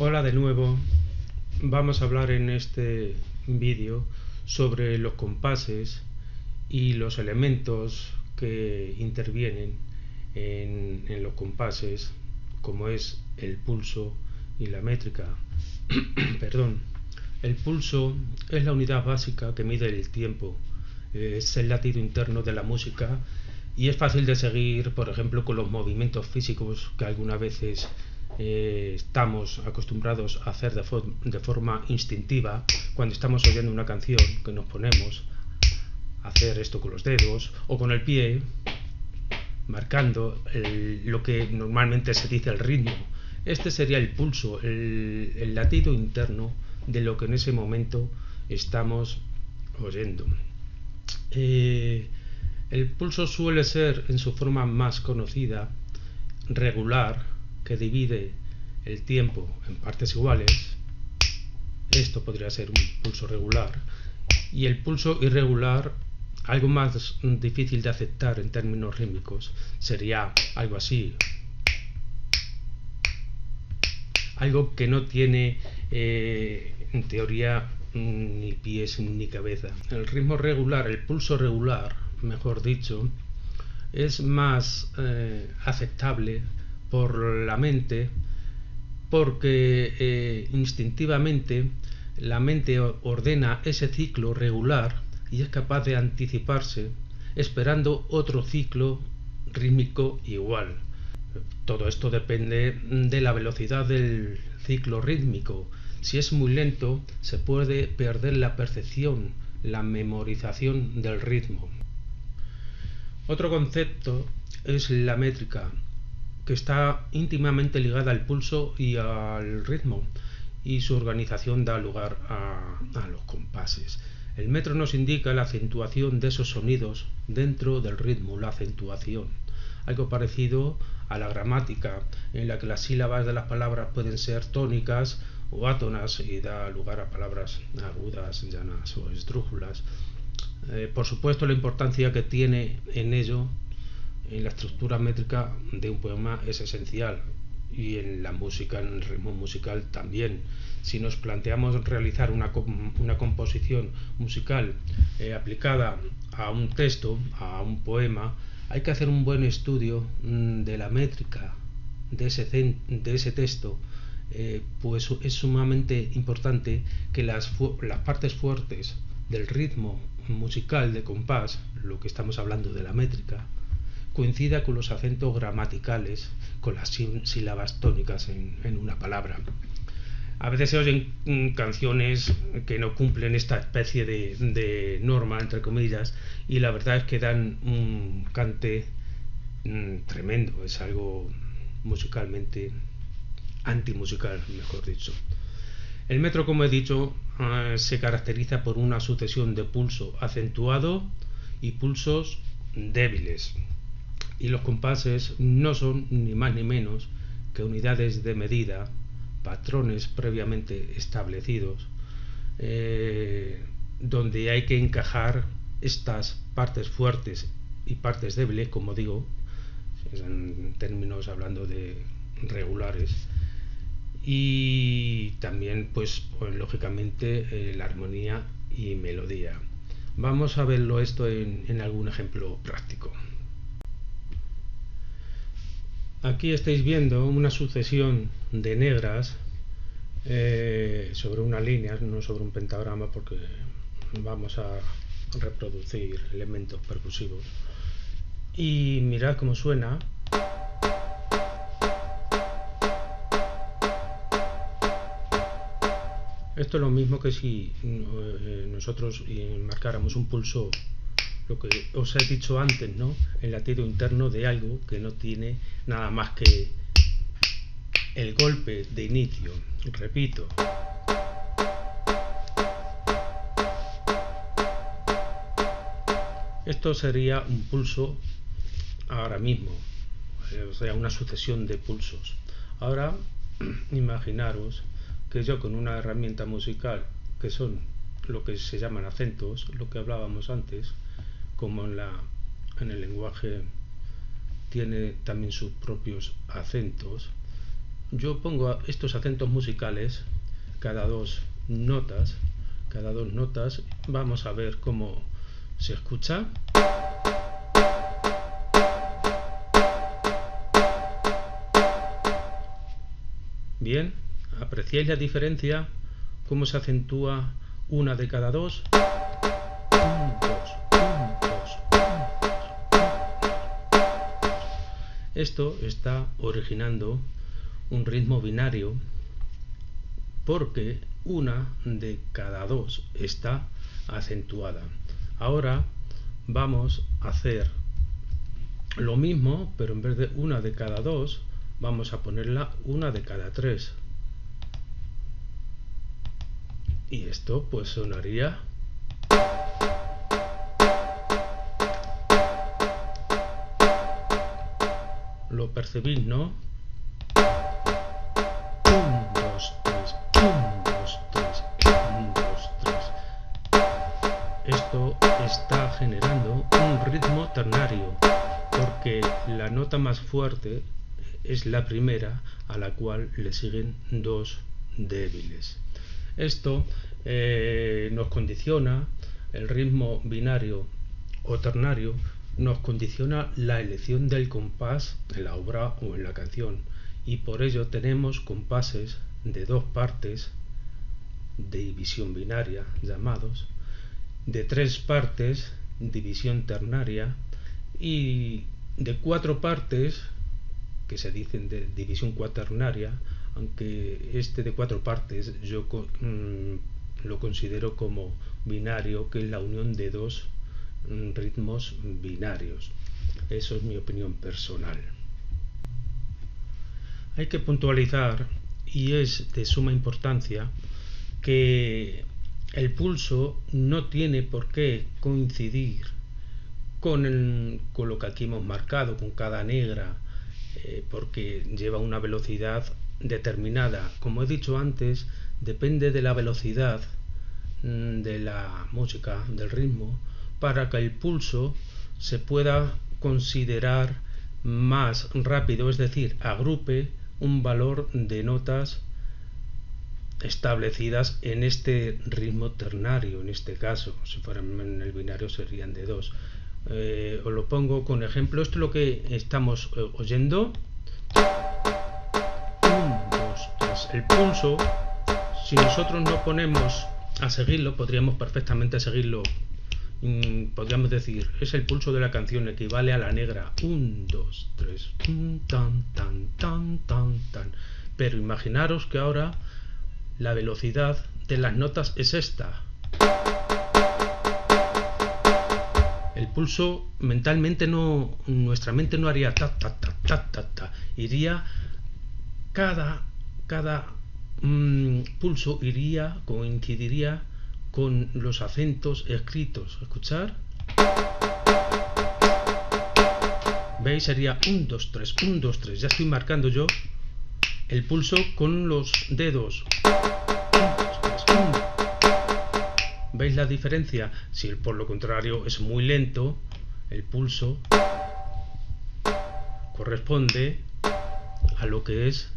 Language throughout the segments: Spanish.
Hola de nuevo, vamos a hablar en este vídeo sobre los compases y los elementos que intervienen en los compases, como es el pulso y la métrica. Perdón. El pulso es la unidad básica que mide el tiempo, es el latido interno de la música y es fácil de seguir, por ejemplo, con los movimientos físicos que algunas veces estamos acostumbrados a hacer de forma instintiva cuando estamos oyendo una canción, que nos ponemos a hacer esto con los dedos o con el pie, marcando lo que normalmente se dice el ritmo. Este sería el pulso, el latido interno de lo que en ese momento estamos oyendo. El pulso suele ser, en su forma más conocida, regular, que divide el tiempo en partes iguales. Esto podría ser un pulso regular. Y el pulso irregular, algo más difícil de aceptar en términos rítmicos, sería algo así. Algo que no tiene, en teoría, ni pies ni cabeza. El ritmo regular, el pulso regular, mejor dicho, es más aceptable por la mente, porque instintivamente la mente ordena ese ciclo regular y es capaz de anticiparse esperando otro ciclo rítmico igual. Todo esto depende de la velocidad del ciclo rítmico. Si es muy lento, se puede perder la percepción, la memorización del ritmo. Otro concepto es la métrica, que está íntimamente ligada al pulso y al ritmo, y su organización da lugar a los compases. El metro nos indica la acentuación de esos sonidos dentro del ritmo, la acentuación. Algo parecido a la gramática, en la que las sílabas de las palabras pueden ser tónicas o átonas y da lugar a palabras agudas, llanas o esdrújulas. Por supuesto, la importancia que tiene en ello, en la estructura métrica de un poema, es esencial, y en la música, en el ritmo musical también. Si nos planteamos realizar una composición musical aplicada a un texto, a un poema, hay que hacer un buen estudio de la métrica de ese texto, pues es sumamente importante que las partes fuertes del ritmo musical de compás, lo que estamos hablando de la métrica, coincida con los acentos gramaticales, con las sílabas tónicas en una palabra. A veces se oyen canciones que no cumplen esta especie de norma, entre comillas, y la verdad es que dan un cante tremendo. Es algo musicalmente antimusical, mejor dicho. El metro, como he dicho, se caracteriza por una sucesión de pulso acentuado y pulsos débiles. Y los compases no son ni más ni menos que unidades de medida, patrones previamente establecidos, donde hay que encajar estas partes fuertes y partes débiles, como digo, en términos hablando de regulares, y también pues lógicamente la armonía y melodía. Vamos a verlo esto en algún ejemplo práctico. Aquí estáis viendo una sucesión de negras sobre una línea, no sobre un pentagrama, porque vamos a reproducir elementos percusivos. Y mirad cómo suena. Esto es lo mismo que si nosotros marcáramos un pulso, lo que os he dicho antes, ¿no? El latido interno de algo que no tiene nada más que el golpe de inicio. Repito. Esto sería un pulso ahora mismo, o sea, una sucesión de pulsos. Ahora, imaginaros que yo con una herramienta musical, que son lo que se llaman acentos, lo que hablábamos antes, como en el lenguaje tiene también sus propios acentos, yo pongo estos acentos musicales cada dos notas, vamos a ver cómo se escucha. Bien, ¿apreciáis la diferencia? ¿Cómo se acentúa una de cada dos? Esto está originando un ritmo binario porque una de cada dos está acentuada. Ahora vamos a hacer lo mismo, pero en vez de una de cada dos, vamos a ponerla una de cada tres. Y esto pues sonaría... Lo percibís, ¿no? 1, 2, 3, 1, 2, 3, 1, 2, 3. Esto está generando un ritmo ternario, porque la nota más fuerte es la primera, a la cual le siguen dos débiles. Esto nos condiciona, el ritmo binario o ternario nos condiciona la elección del compás en la obra o en la canción, y por ello tenemos compases de dos partes de división binaria llamados, de tres partes división ternaria y de cuatro partes que se dicen de división cuaternaria, aunque este de cuatro partes yo lo considero como binario, que es la unión de dos ritmos binarios. Eso es mi opinión personal. Hay que puntualizar, y es de suma importancia, que el pulso no tiene por qué coincidir con lo que aquí hemos marcado, con cada negra, porque lleva una velocidad determinada. Como he dicho antes, depende de la velocidad de la música, del ritmo, para que el pulso se pueda considerar más rápido, es decir, agrupe un valor de notas establecidas en este ritmo ternario. En este caso, si fueran en el binario serían de dos. Os lo pongo con ejemplo. Esto es lo que estamos oyendo. 1, 2, 3. El pulso, si nosotros nos ponemos a seguirlo, podríamos perfectamente seguirlo. Podríamos decir, es el pulso de la canción, equivale a la negra. 1, 2, 3. Tan, tan, tan, tan, tan. Pero imaginaros que ahora la velocidad de las notas es esta. El pulso mentalmente no, nuestra mente no haría ta ta ta ta ta ta. Iría cada pulso coincidiría con los acentos escritos. ¿Escuchar? ¿Veis? Sería 1, 2, 3, 1, 2, 3. Ya estoy marcando yo el pulso con los dedos. 1, 2, 3, 1. ¿Veis la diferencia? Si por lo contrario es muy lento, el pulso corresponde a lo que es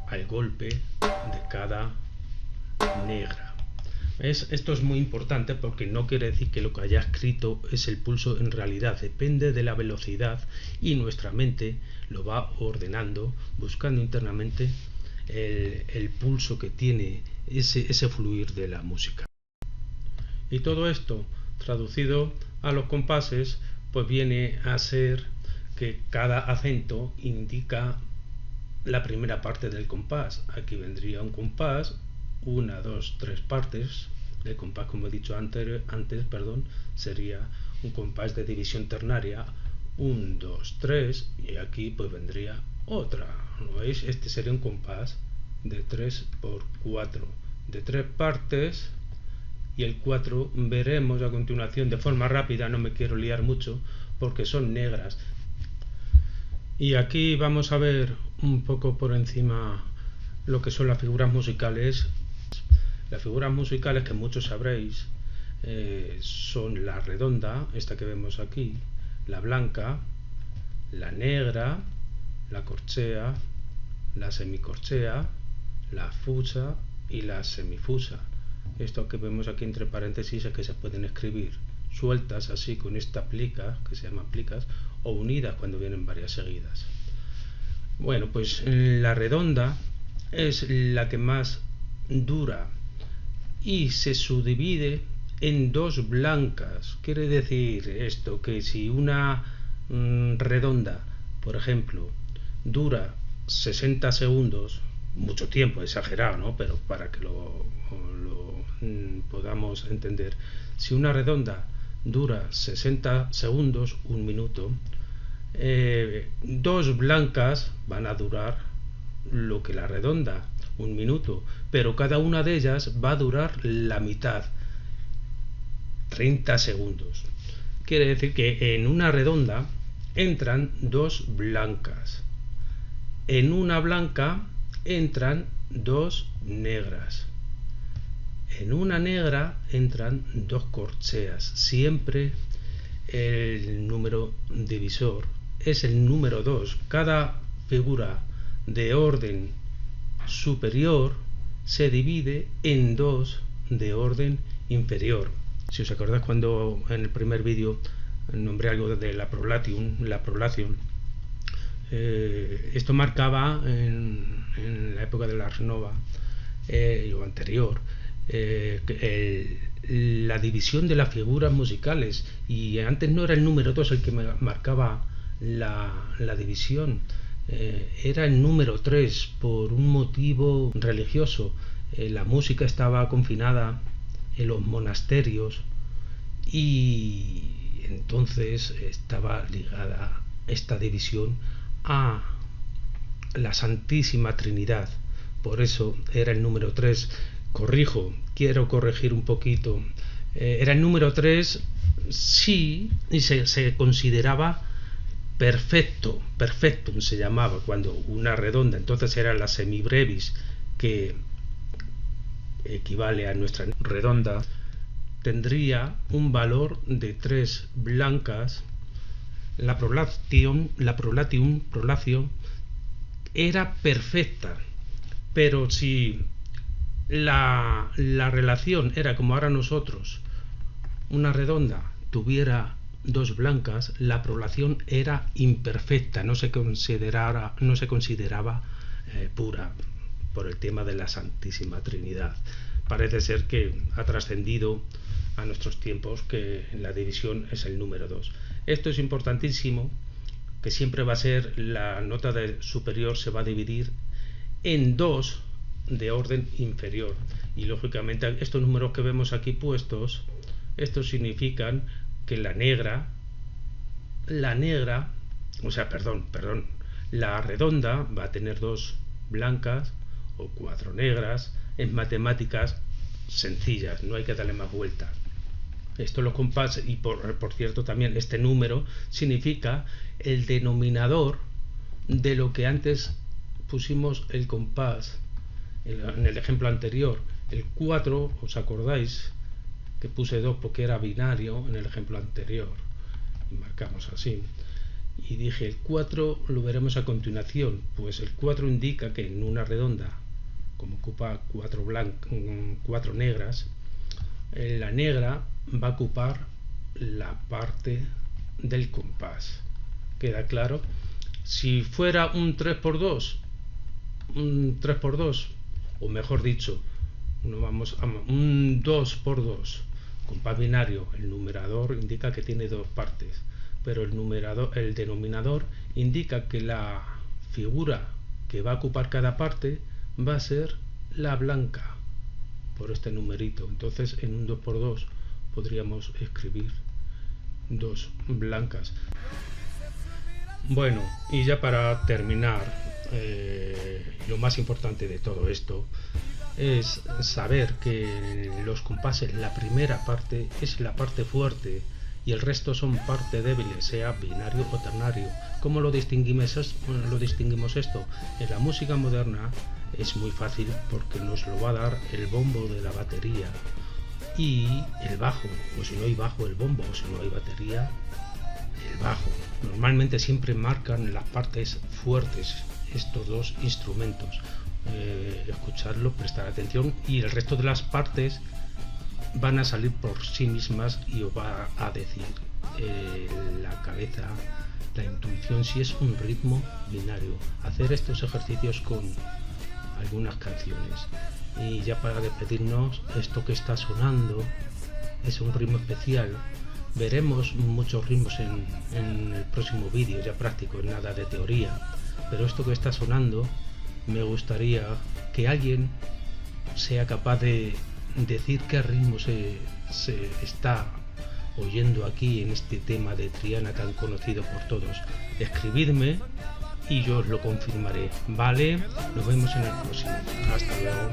al golpe de cada negra. ¿Ves? Esto es muy importante porque no quiere decir que lo que haya escrito es el pulso. En realidad depende de la velocidad y nuestra mente lo va ordenando, buscando internamente el pulso que tiene ese fluir de la música. Y todo esto traducido a los compases pues viene a ser que cada acento indica la primera parte del compás. Aquí vendría un compás, 1, 2, 3 partes. El compás, como he dicho antes, sería un compás de división ternaria, 1, 2, 3, y aquí pues vendría otra. ¿Lo veis? Este sería un compás de 3 por 4, de 3 partes, y el 4 veremos a continuación de forma rápida, no me quiero liar mucho porque son negras. Y aquí vamos a ver un poco por encima lo que son las figuras musicales. Las figuras musicales, que muchos sabréis, son la redonda, esta que vemos aquí, la blanca, la negra, la corchea, la semicorchea, la fusa y la semifusa. Esto que vemos aquí entre paréntesis es que se pueden escribir sueltas así con esta plica, que se llaman plicas, o unidas cuando vienen varias seguidas. Bueno, pues la redonda es la que más dura y se subdivide en dos blancas. Quiere decir esto que si una redonda, por ejemplo, dura 60 segundos, mucho tiempo, exagerado, ¿no? Pero para que lo podamos entender, si una redonda dura 60 segundos, un minuto, dos blancas van a durar lo que la redonda, un minuto, pero cada una de ellas va a durar la mitad, 30 segundos. Quiere decir que en una redonda entran dos blancas, en una blanca entran dos negras, en una negra entran dos corcheas. Siempre el número divisor es el número 2. Cada figura de orden superior se divide en dos de orden inferior. Si os acordáis, cuando en el primer vídeo nombré algo de la prolation, esto marcaba en la época de la Ars Nova o anterior, la división de las figuras musicales, y antes no era el número 2 el que marcaba la división, era el número 3 por un motivo religioso. La música estaba confinada en los monasterios y entonces estaba ligada esta división a la Santísima Trinidad. Por eso era el número 3. Quiero corregir un poquito. Era el número 3, sí, y se consideraba perfectum se llamaba, cuando una redonda, entonces era la semibrevis, que equivale a nuestra redonda, tendría un valor de 3 blancas. La prolation era perfecta, pero si la relación era como ahora nosotros, una redonda tuviera dos blancas, la prolation era imperfecta, no se consideraba pura, por el tema de la Santísima Trinidad. Parece ser que ha trascendido a nuestros tiempos que la división es el número 2. Esto es importantísimo, que siempre va a ser la nota superior, se va a dividir en dos de orden inferior, y lógicamente estos números que vemos aquí puestos, estos significan que la redonda va a tener dos blancas o 4 negras. En matemáticas sencillas, no hay que darle más vuelta. Esto los compases, y por cierto también este número significa el denominador de lo que antes pusimos el compás en el ejemplo anterior. El 4, ¿os acordáis? Que puse 2 porque era binario en el ejemplo anterior, y marcamos así, y dije el 4 lo veremos a continuación. Pues el 4 indica que en una redonda, como ocupa 4 negras, la negra va a ocupar la parte del compás. ¿Queda claro? Si fuera un 3×2, o mejor dicho, un 2×2, compás binario, el numerador indica que tiene dos partes, pero el denominador indica que la figura que va a ocupar cada parte va a ser la blanca, por este numerito. Entonces en un 2×2 podríamos escribir dos blancas. Bueno, y ya para terminar, lo más importante de todo esto es saber que en los compases la primera parte es la parte fuerte y el resto son parte débiles, sea binario o ternario. ¿Cómo lo distinguimos esto? En la música moderna es muy fácil, porque nos lo va a dar el bombo de la batería y el bajo, o si no hay bajo, el bombo, o si no hay batería, el bajo. Normalmente siempre marcan las partes fuertes estos dos instrumentos. Escucharlo, prestar atención, y el resto de las partes van a salir por sí mismas y os va a decir la cabeza, la intuición, si es un ritmo binario. Hacer estos ejercicios con algunas canciones. Y ya para despedirnos, esto que está sonando es un ritmo especial. Veremos muchos ritmos en el próximo vídeo, ya práctico, nada de teoría, pero esto que está sonando, me gustaría que alguien sea capaz de decir qué ritmo se está oyendo aquí en este tema de Triana tan conocido por todos. Escribidme y yo os lo confirmaré. Vale, nos vemos en el próximo. Hasta luego.